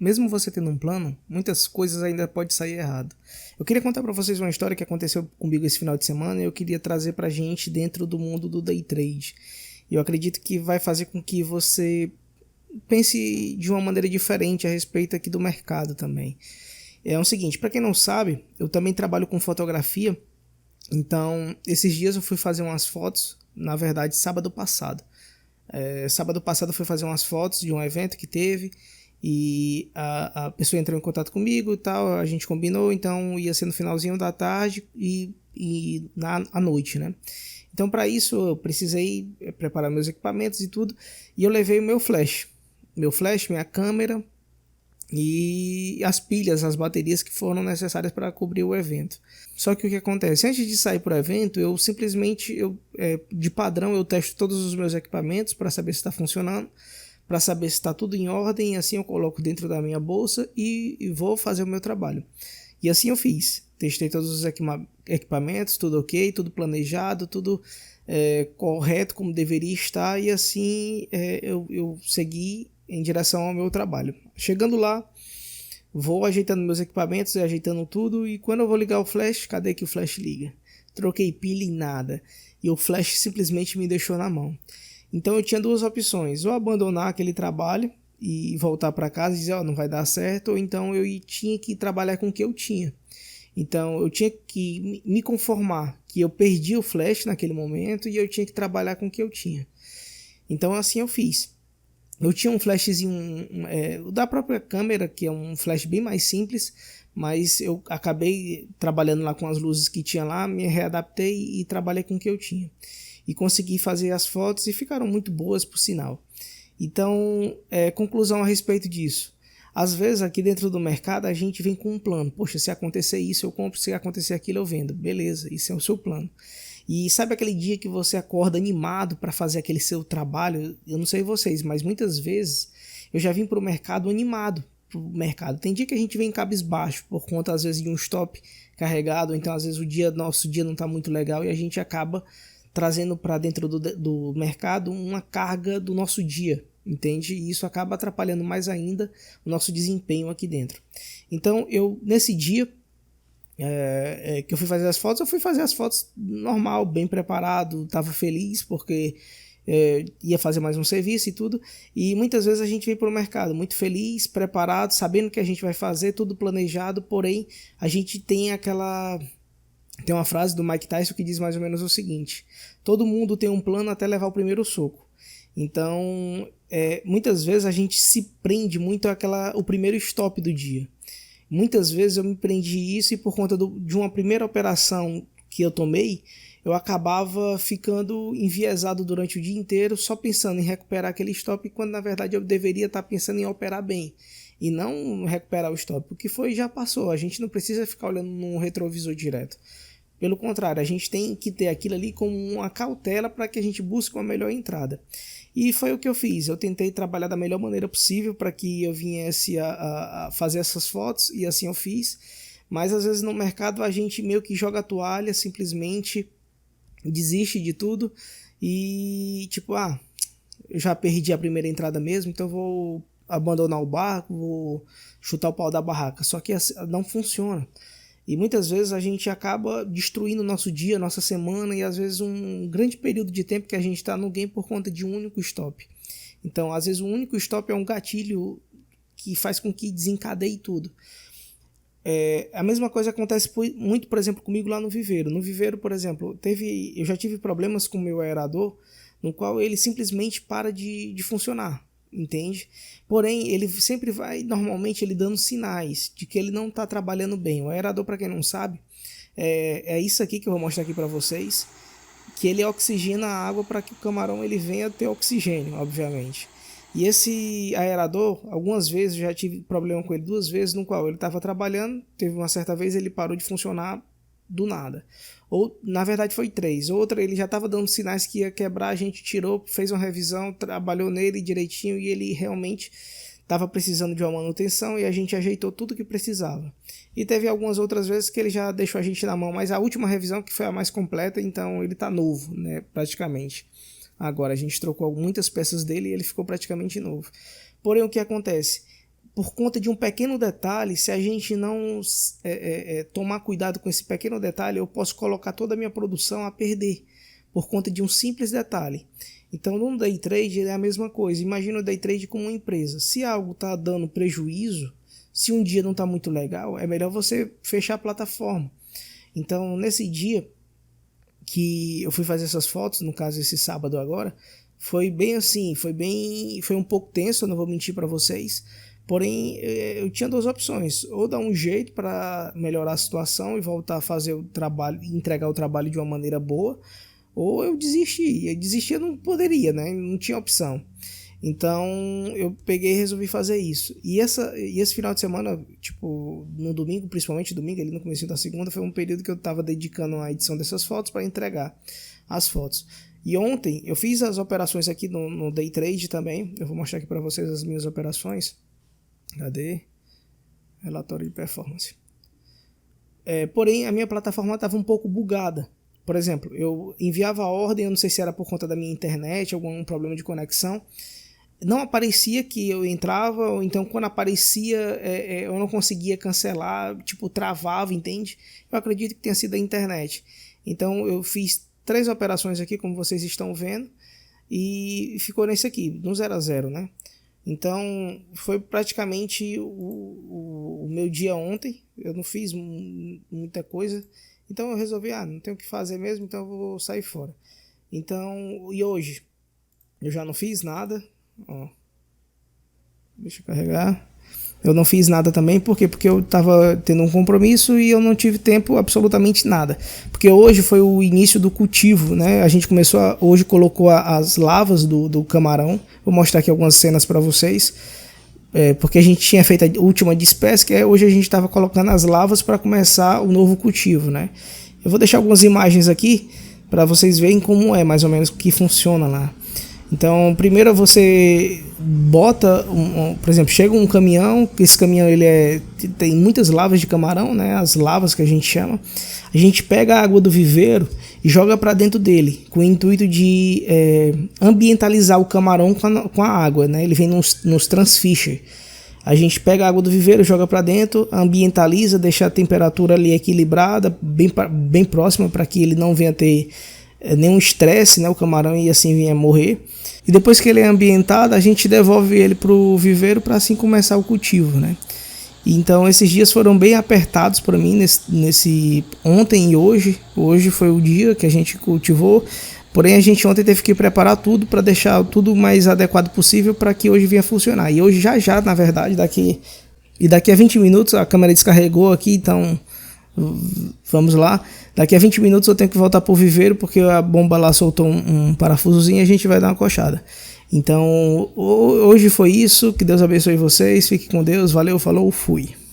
mesmo você tendo um plano, muitas coisas ainda podem sair errado. Eu queria contar para vocês uma história que aconteceu comigo esse final de semana e eu queria trazer pra gente dentro do mundo do day trade. Eu acredito que vai fazer com que você pense de uma maneira diferente a respeito aqui do mercado também. É o seguinte, para quem não sabe, eu também trabalho com fotografia, então esses dias eu fui fazer umas fotos, na verdade sábado passado. Sábado passado eu fui fazer umas fotos de um evento que teve e a pessoa entrou em contato comigo e tal, a gente combinou, então ia ser no finalzinho da tarde e à noite, né? Então para isso eu precisei preparar meus equipamentos e tudo, e eu levei o meu flash, minha câmera e as pilhas, as baterias que foram necessárias para cobrir o evento. Só que o que acontece? Antes de sair para o evento, eu simplesmente, de padrão, eu testo todos os meus equipamentos para saber se está funcionando, para saber se está tudo em ordem, assim eu coloco dentro da minha bolsa e vou fazer o meu trabalho. E assim eu fiz. Testei todos os equipamentos, tudo ok, tudo planejado, tudo correto como deveria estar, e assim eu segui em direção ao meu trabalho. Chegando lá, vou ajeitando meus equipamentos, ajeitando tudo, e quando eu vou ligar o flash, cadê que o flash liga? Troquei pilha e nada, e o flash simplesmente me deixou na mão. Então eu tinha duas opções, ou abandonar aquele trabalho e voltar para casa e dizer, não vai dar certo, ou então eu tinha que trabalhar com o que eu tinha. Então eu tinha que me conformar que eu perdi o flash naquele momento e eu tinha que trabalhar com o que eu tinha. Então assim eu fiz. Eu tinha um flashzinho da própria câmera, que é um flash bem mais simples, mas eu acabei trabalhando lá com as luzes que tinha lá, me readaptei e trabalhei com o que eu tinha. E consegui fazer as fotos e ficaram muito boas, por sinal. Então, conclusão a respeito disso. Às vezes aqui dentro do mercado a gente vem com um plano. Poxa, se acontecer isso eu compro, se acontecer aquilo eu vendo. Beleza, isso é o seu plano. E sabe aquele dia que você acorda animado para fazer aquele seu trabalho? Eu não sei vocês, mas muitas vezes eu já vim para o mercado animado. Tem dia que a gente vem cabisbaixo por conta às vezes de um stop carregado, então às vezes nosso dia não está muito legal e a gente acaba trazendo para dentro do mercado uma carga do nosso dia, entende? E isso acaba atrapalhando mais ainda o nosso desempenho aqui dentro. Então eu nesse dia que eu fui fazer as fotos, eu fui fazer as fotos normal, bem preparado, estava feliz porque ia fazer mais um serviço e tudo, e muitas vezes a gente vem para o mercado muito feliz, preparado, sabendo que a gente vai fazer, tudo planejado, porém a gente tem uma frase do Mike Tyson que diz mais ou menos o seguinte: todo mundo tem um plano até levar o primeiro soco. Então muitas vezes a gente se prende muito o primeiro stop do dia. Muitas vezes eu me prendi isso e por conta de uma primeira operação que eu tomei, eu acabava ficando enviesado durante o dia inteiro só pensando em recuperar aquele stop, quando na verdade eu deveria estar pensando em operar bem e não recuperar o stop. O que foi já passou, a gente não precisa ficar olhando no retrovisor direto. Pelo contrário, a gente tem que ter aquilo ali como uma cautela para que a gente busque uma melhor entrada. E foi o que eu fiz, eu tentei trabalhar da melhor maneira possível para que eu viesse a fazer essas fotos, e assim eu fiz. Mas às vezes no mercado a gente meio que joga a toalha, simplesmente desiste de tudo e tipo, eu já perdi a primeira entrada mesmo, então vou abandonar o barco, vou chutar o pau da barraca. Só que não funciona. E muitas vezes a gente acaba destruindo o nosso dia, nossa semana e às vezes um grande período de tempo que a gente está no game por conta de um único stop. Então, às vezes o único stop é um gatilho que faz com que desencadeie tudo. A mesma coisa acontece muito, por exemplo, comigo lá no viveiro. No viveiro, por exemplo, eu já tive problemas com o meu aerador, no qual ele simplesmente para de funcionar. Entende? Porém, ele sempre vai, normalmente, ele dando sinais de que ele não está trabalhando bem. O aerador, para quem não sabe, é isso aqui que eu vou mostrar aqui para vocês, que ele oxigena a água para que o camarão ele venha ter oxigênio, obviamente. E esse aerador, algumas vezes, eu já tive problema com ele 2 vezes, no qual ele estava trabalhando, teve uma certa vez ele parou de funcionar do nada. Ou, na verdade, foi 3. Outra, ele já estava dando sinais que ia quebrar, a gente tirou, fez uma revisão, trabalhou nele direitinho e ele realmente estava precisando de uma manutenção e a gente ajeitou tudo que precisava. E teve algumas outras vezes que ele já deixou a gente na mão, mas a última revisão que foi a mais completa, então ele está novo, né, praticamente. Agora, a gente trocou muitas peças dele e ele ficou praticamente novo. Porém, o que acontece? por conta de um pequeno detalhe, se a gente não tomar cuidado com esse pequeno detalhe, eu posso colocar toda a minha produção a perder, por conta de um simples detalhe. Então, no day trade é a mesma coisa. Imagina o day trade como uma empresa. Se algo está dando prejuízo, se um dia não está muito legal, é melhor você fechar a plataforma. Então, nesse dia que eu fui fazer essas fotos, no caso esse sábado agora, foi bem assim, foi um pouco tenso, eu não vou mentir para vocês. Porém, eu tinha duas opções: ou dar um jeito para melhorar a situação e voltar a fazer o trabalho, entregar o trabalho de uma maneira boa, ou eu desistir. Eu não poderia, né? Não tinha opção. Então eu peguei e resolvi fazer isso. E esse final de semana, tipo, no domingo, principalmente domingo, ali no começo da segunda, foi um período que eu estava dedicando à edição dessas fotos para entregar as fotos. E ontem eu fiz as operações aqui no day trade também. Eu vou mostrar aqui para vocês as minhas operações. Cadê? Relatório de performance. Porém, a minha plataforma estava um pouco bugada. Por exemplo, eu enviava a ordem, eu não sei se era por conta da minha internet, algum problema de conexão. Não aparecia que eu entrava, ou então quando aparecia eu não conseguia cancelar, tipo, travava, entende? Eu acredito que tenha sido a internet. Então eu fiz 3 operações aqui, como vocês estão vendo, e ficou nesse aqui, no 0 a 0, né? Então foi praticamente o meu dia ontem. Eu não fiz muita coisa, então eu resolvi, não tenho o que fazer mesmo, então eu vou sair fora. Então, e hoje eu já não fiz nada. Ó, deixa eu carregar. Eu não fiz nada também, por quê? Porque eu estava tendo um compromisso e eu não tive tempo absolutamente nada. Porque hoje foi o início do cultivo, né? A gente hoje colocou as lavas do camarão. Vou mostrar aqui algumas cenas para vocês. Porque a gente tinha feito a última despesca, hoje a gente estava colocando as lavas para começar o novo cultivo, né? Eu vou deixar algumas imagens aqui para vocês verem como é mais ou menos que funciona lá. Então, primeiro você bota, por exemplo, chega um caminhão, esse caminhão tem muitas lavas de camarão, né? As lavas que a gente chama. A gente pega a água do viveiro e joga para dentro dele, com o intuito de ambientalizar o camarão com a água, né? Ele vem nos transfisher. A gente pega a água do viveiro, joga para dentro, ambientaliza, deixa a temperatura ali equilibrada, bem próxima, para que ele não venha ter nenhum estresse, né, o camarão, e assim vinha morrer. E depois que ele é ambientado, a gente devolve ele para o viveiro para assim começar o cultivo, né? Então esses dias foram bem apertados para mim, ontem e hoje. Hoje foi o dia que a gente cultivou, porém a gente ontem teve que preparar tudo para deixar tudo o mais adequado possível para que hoje venha funcionar. E hoje já, na verdade, daqui a 20 minutos, a câmera descarregou aqui, então vamos lá. Daqui a 20 minutos eu tenho que voltar pro viveiro, porque a bomba lá soltou um parafusozinho e a gente vai dar uma coxada. Então, hoje foi isso. Que Deus abençoe vocês. Fique com Deus. Valeu, falou, fui.